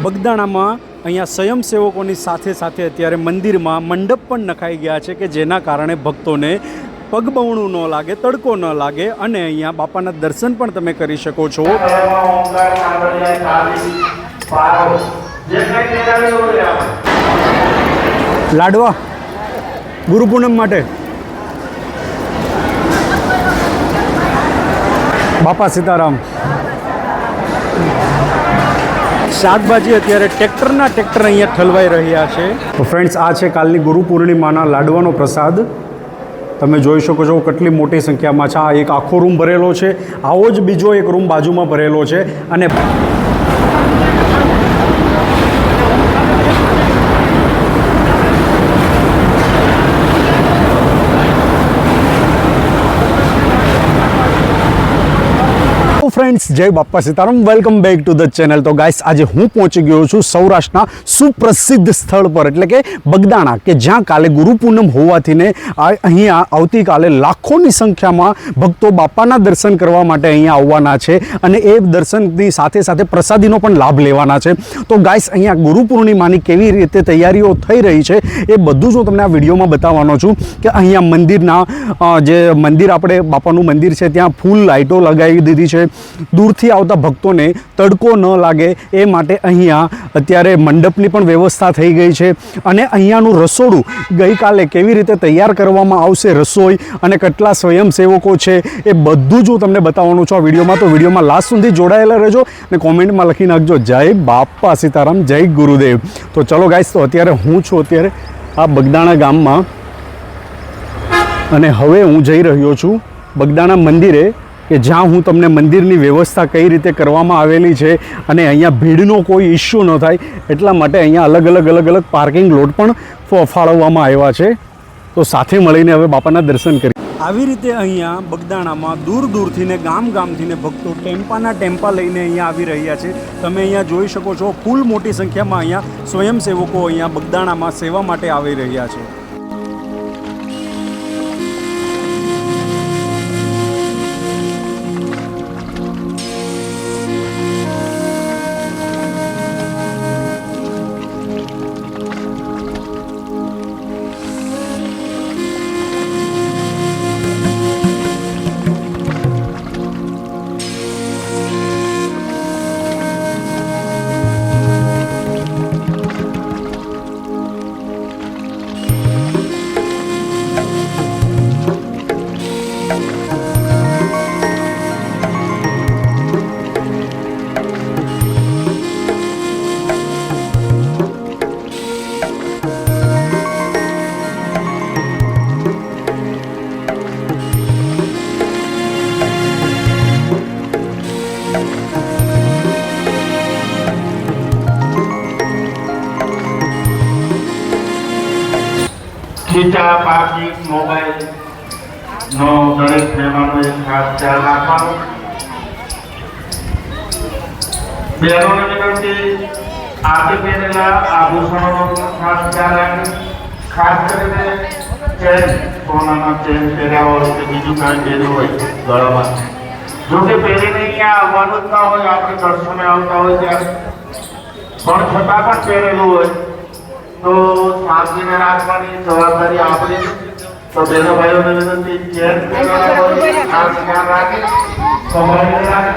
બગદાણામાં અહીંયા સ્વયંસેવકોની સાથે સાથે અત્યારે મંદિરમાં મંડપ પણ નખાઈ ગયા છે કે જેના કારણે ભક્તોને પગબવણું ન લાગે, તડકો ન લાગે અને અહીંયા બાપાના દર્શન પણ તમે કરી શકો છો. લાડવા ગુરુ પૂનમ માટે બાપા સીતારામ. શાકભાજી અત્યારે ટ્રેક્ટર અહીંયા ઠલવાઈ રહ્યા છે. તો ફ્રેન્ડ્સ, આ છે કાલની ગુરુ પૂર્ણિમાના લાડવાનો પ્રસાદ. તમે જોઈ શકો છો કેટલી મોટી સંખ્યામાં છે. આ એક આખો રૂમ ભરેલો છે, આવો જ બીજો એક રૂમ બાજુમાં ભરેલો છે અને ફ્રેન્ડ્સ, જય બાપા Sitaram, welcome back to the channel. તો ગાઈસ, આજે હું પહોંચી ગયો છું સૌરાષ્ટ્રના સુપ્રસિદ્ધ સ્થળ પર, એટલે કે બગદાણા, કે જ્યાં કાલે ગુરુ પૂનમ હોવાથી ને અહીંયા આવતીકાલે લાખોની સંખ્યામાં ભક્તો બાપાના દર્શન કરવા માટે અહીંયા આવવાના છે અને એ દર્શનની સાથે સાથે પ્રસાદીનો પણ લાભ લેવાના છે. તો ગાઈસ, અહીંયા ગુરુ પૂર્ણિમાની કેવી રીતે તૈયારીઓ થઈ રહી છે એ બધું જ હું તમને આ વિડીયોમાં બતાવવાનો છું. કે અહીંયા મંદિરના જે મંદિર આપણે બાપાનું મંદિર છે ત્યાં ફૂલ લાઇટો લગાવી દીધી છે. દૂરથી આવતા ભક્તોને તડકો ન લાગે એ માટે અહીંયા અત્યારે મંડપની પણ વ્યવસ્થા થઈ ગઈ છે અને અહીંયાનું રસોડું ગઈકાલે કેવી રીતે તૈયાર કરવામાં આવશે, રસોઈ અને કેટલા સ્વયંસેવકો છે એ બધું જ હું તમને બતાવવાનું છું આ વિડીયોમાં. તો વિડીયોમાં લાસ્ટ સુધી જોડાયેલા રહેજો અને કોમેન્ટમાં લખી નાખજો જય બાપા સીતારામ, જય ગુરુદેવ. તો ચલો ગાઈસ, તો અત્યારે હું છું અત્યારે આ બગદાણા ગામમાં અને હવે હું જઈ રહ્યો છું બગદાણા મંદિરે, કે જ્યાં હું તમને મંદિરની વ્યવસ્થા કઈ રીતે કરવામાં આવેલી છે અને અહીંયા ભીડનો કોઈ ઇસ્યુ ન થાય એટલા માટે અહીંયા અલગ અલગ પાર્કિંગ લોટ પણ ફાળવવામાં આવ્યા છે. તો સાથે મળીને હવે બાપાના દર્શન કરીએ. આવી રીતે અહીંયા બગદાણામાં દૂર દૂરથી ને ગામથી ને ભક્તો ટેમ્પા લઈને અહીંયા આવી રહ્યા છે. તમે અહીંયા જોઈ શકો છો ફૂલ મોટી સંખ્યામાં અહીંયા સ્વયંસેવકો અહીંયા બગદાણામાં સેવા માટે આવી રહ્યા છે. ખીચા, પાર્કિંગ, મોબાઈલનો દરેક મહેમાનો એક ખાસ ખ્યાલ રાખવાનો. બહેનોને વિનંતી, આજે પહેરેલા આભૂષણોનો ખાસ ખ્યાલ રાખે. ખાસ કરીને ચેન, સોનાના ચેન પહેર્યા હોય કે બીજું કાંઈ પહેર્યું હોય ગળામાં, જો કે પહેરીને અહીંયા આવવાનું જ ના હોય, આપણે દર્શને આવતા હોય ત્યારે પણ છતાં પણ પહેરેલું હોય તો સાચવીને રાખવાની જવાબદારી આપણી. તો બહેનો ભાઈઓને વિનંતી, ચેન ખાસ ધ્યાન રાખે, સંભાળીને રાખે.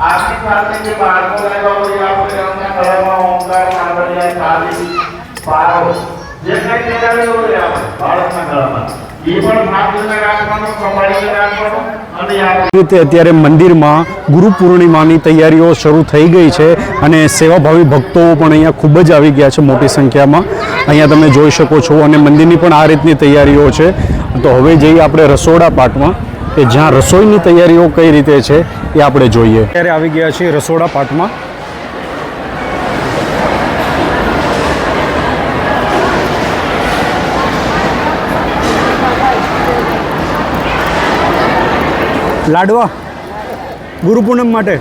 આપણી સાથે જે બાળકો રહેવા હોય આપણે એમના ગળામાં ઓમકાર, કાંગળિયા, તાલી, પારો જે કંઈ પહેરાવેલું હોય આપણે બાળકના ગળામાં એ પણ સાચવીને રાખવાનું, સંભાળીને રાખવાનું. રીતે અત્યારે મંદિરમાં ગુરુ પૂર્ણિમાની તૈયારીઓ શરૂ થઈ ગઈ છે અને સેવાભાવી ભક્તો પણ અહીંયા ખૂબ જ આવી ગયા છે મોટી સંખ્યામાં. અહીંયા તમે જોઈ શકો છો અને મંદિરની પણ આ રીતની તૈયારીઓ છે. તો હવે જઈએ આપણે રસોડા પાઠમાં, કે જ્યાં રસોઈની તૈયારીઓ કઈ રીતે છે એ આપણે જોઈએ. અત્યારે આવી ગયા છીએ રસોડા પાઠમાં. લાડવા ગુરુ પૂનમ માટે.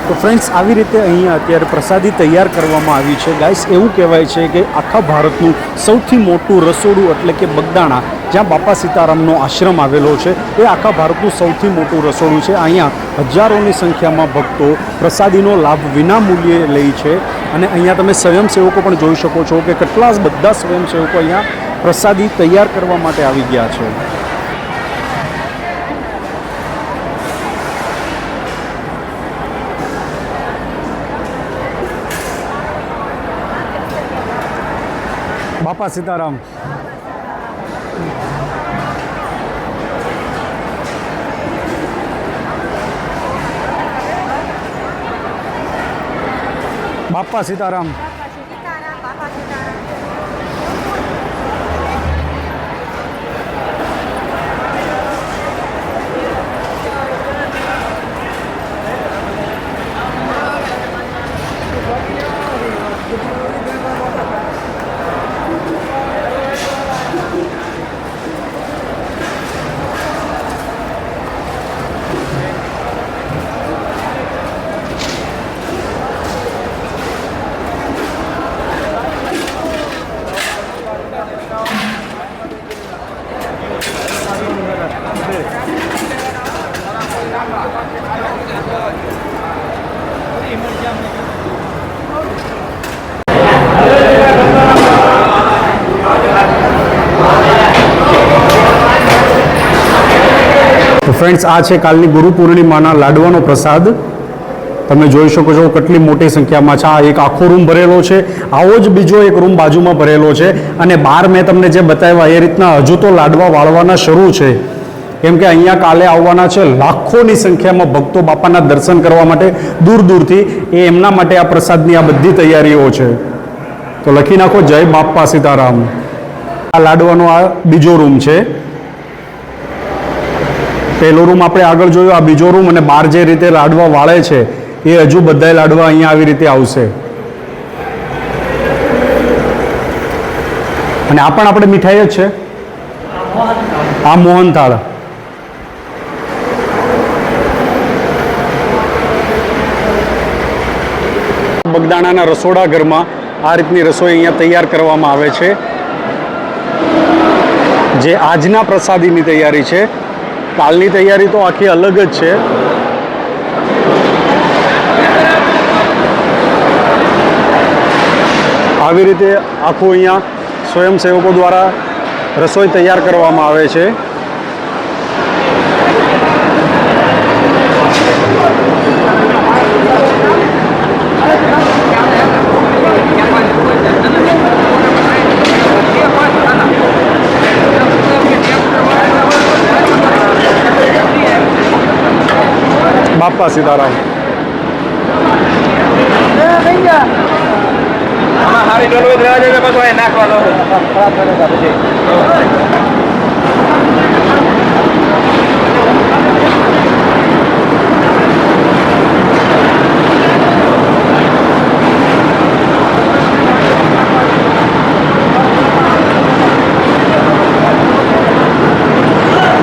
તો ફ્રેન્ડ્સ આવી રીતે અહીંયા અત્યારે પ્રસાદી તૈયાર કરવામાં આવી છે. ગાઈસ એવું કહેવાય છે કે આખા ભારતનું સૌથી મોટું રસોડું એટલે કે બગદાણા, જ્યાં બાપા સીતારામનો આશ્રમ આવેલો છે, એ આખા ભારતનું સૌથી મોટું રસોડું છે. અહીંયા હજારોની સંખ્યામાં ભક્તો પ્રસાદીનો લાભ વિનામૂલ્યે લે છે. અને અહીંયા તમે સ્વયંસેવકો પણ જોઈ શકો છો કે કેટલા બધા સ્વયંસેવકો અહીંયા પ્રસાદી તૈયાર કરવા માટે આવી ગયા છે. બાપા સીતારામ. બાપા સીતારામ. તો ફ્રેન્ડ્સ, આ છે કાલની ગુરુ પૂર્ણિમાના લાડવાનો પ્રસાદ. તમે જોઈ શકો છો કેટલી મોટી સંખ્યામાં છે. આ એક આખો રૂમ ભરેલો છે. આવો જ બીજો એક રૂમ બાજુમાં ભરેલો છે. અને બહાર મેં તમને જે બતાવ્યા એ રીતના હજુ તો લાડવા વાળવાના શરૂ છે. કેમ કે અહીંયા કાલે આવવાના છે લાખોની સંખ્યામાં ભક્તો બાપાના દર્શન કરવા માટે દૂર દૂરથી. એ એમના માટે આ પ્રસાદની આ બધી તૈયારીઓ છે. તો લખી નાખો જય બાપા સીતારામ. આ લાડવાનો આ બીજો રૂમ છે. પહેલો રૂમ આપણે આગળ જોયો, આ બીજો રૂમ. અને બહાર જે રીતે લાડવા વાળે છે એ હજુ બધાય લાડવા અહીંયા આવી રીતે આવશે. અને આ પણ આપણે મીઠાઈ જ છે. આ મોહનથાળ. બગદાણાના રસોડા ઘરમાં આ રીતની રસોઈ અહીંયા તૈયાર કરવામાં આવે છે, જે આજના પ્રસાદીની તૈયારી છે. કાલની તૈયારી તો આખી અલગ જ છે. આવી રીતે આખું અહીંયા સ્વયંસેવકો દ્વારા રસોઈ તૈયાર કરવામાં આવે છે. બાપા સીતારામ.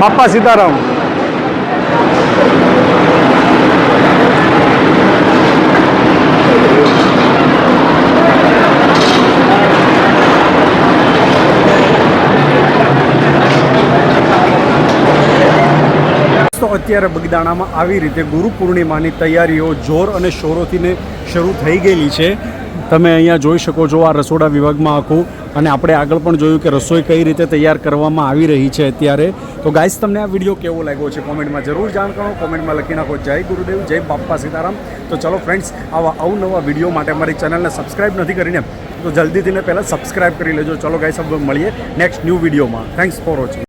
બાપા સીતારામ. તો અત્યારે બગદાણામાં આવી રીતે ગુરુ પૂર્ણિમાની તૈયારીઓ જોર અને શોરોથી શરૂ થઈ ગયેલી છે. તમે અહીંયા જોઈ શકો છો આ રસોડા વિભાગમાં આખું. અને આપણે આગળ પણ જોયું કે રસોઈ કઈ રીતે તૈયાર કરવામાં આવી રહી છે અત્યારે. તો ગાઈસ, તમને આ વિડીયો કેવો લાગ્યો છે કોમેન્ટમાં જરૂર જાણ કરો. કોમેન્ટમાં લખી નાખો જય ગુરુદેવ, જય બાપા સીતારામ. તો ચલો ફ્રેન્ડ્સ, આવા અવનવા વિડીયો માટે અમારી ચેનલને સબસ્ક્રાઈબ નથી કરીને તો જલ્દીથી પહેલાં સબસ્ક્રાઈબ કરી લેજો. ચલો ગાઈસ, હવે મળીએ નેક્સ્ટ ન્યૂ વિડીયોમાં. Thanks for watching.